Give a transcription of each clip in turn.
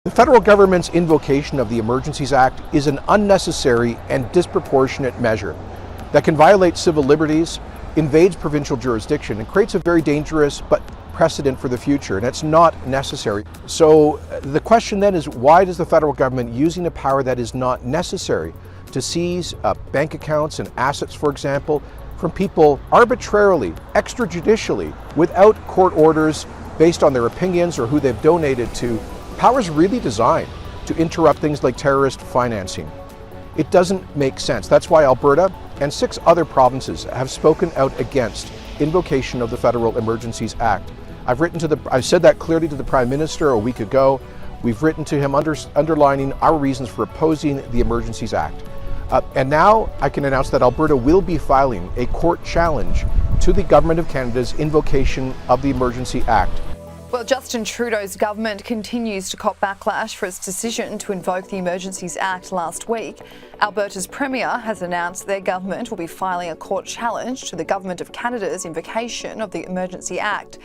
The federal government's invocation of the Emergencies Act is an unnecessary and disproportionate measure that can violate civil liberties, invades provincial jurisdiction, and creates a very dangerous but precedent for the future, and it's not necessary. So the question then is, why does the federal government, using a power that is not necessary to seize bank accounts and assets, for example, from people arbitrarily, extrajudicially, without court orders based on their opinions or who they've donated to, powers really designed to interrupt things like terrorist financing? It doesn't make sense. That's why Alberta and 6 other provinces have spoken out against invocation of the Federal Emergencies Act. I've said that clearly to the Prime Minister a week ago. We've written to him underlining our reasons for opposing the Emergencies Act. And now I can announce that Alberta will be filing a court challenge to the Government of Canada's invocation of the Emergency Act. Well, Justin Trudeau's government continues to cop backlash for its decision to invoke the Emergencies Act last week. Alberta's Premier has announced their government will be filing a court challenge to the Government of Canada's invocation of the Emergency Act.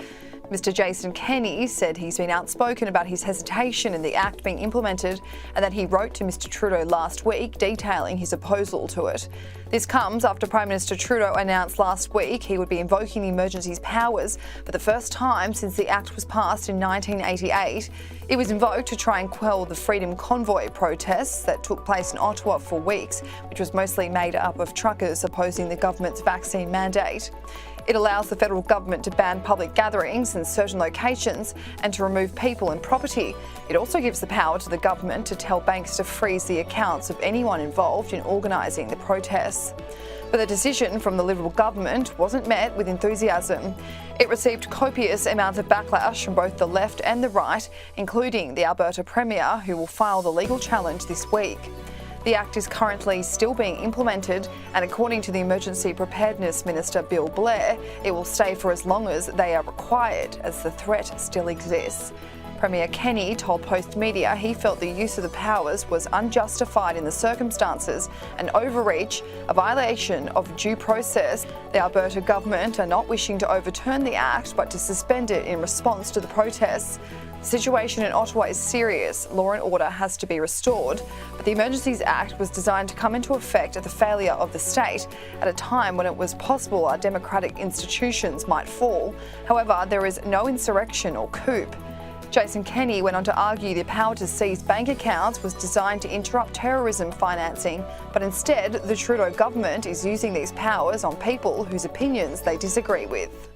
Mr. Jason Kenney said he's been outspoken about his hesitation in the Act being implemented and that he wrote to Mr. Trudeau last week detailing his opposal to it. This comes after Prime Minister Trudeau announced last week he would be invoking the emergency's powers for the first time since the Act was passed in 1988. It was invoked to try and quell the Freedom Convoy protests that took place in Ottawa for weeks, which was mostly made up of truckers opposing the government's vaccine mandate. It allows the federal government to ban public gatherings in certain locations and to remove people and property. It also gives the power to the government to tell banks to freeze the accounts of anyone involved in organising the protests. But the decision from the Liberal government wasn't met with enthusiasm. It received copious amounts of backlash from both the left and the right, including the Alberta Premier, who will file the legal challenge this week. The Act is currently still being implemented, and according to the Emergency Preparedness Minister Bill Blair, it will stay for as long as they are required, as the threat still exists. Premier Kenney told Post Media he felt the use of the powers was unjustified in the circumstances, an overreach, a violation of due process. The Alberta government are not wishing to overturn the Act, but to suspend it in response to the protests. The situation in Ottawa is serious. Law and order has to be restored, but the Emergencies Act was designed to come into effect at the failure of the state at a time when it was possible our democratic institutions might fall. However, there is no insurrection or coup. Jason Kenney went on to argue the power to seize bank accounts was designed to interrupt terrorism financing, but instead the Trudeau government is using these powers on people whose opinions they disagree with.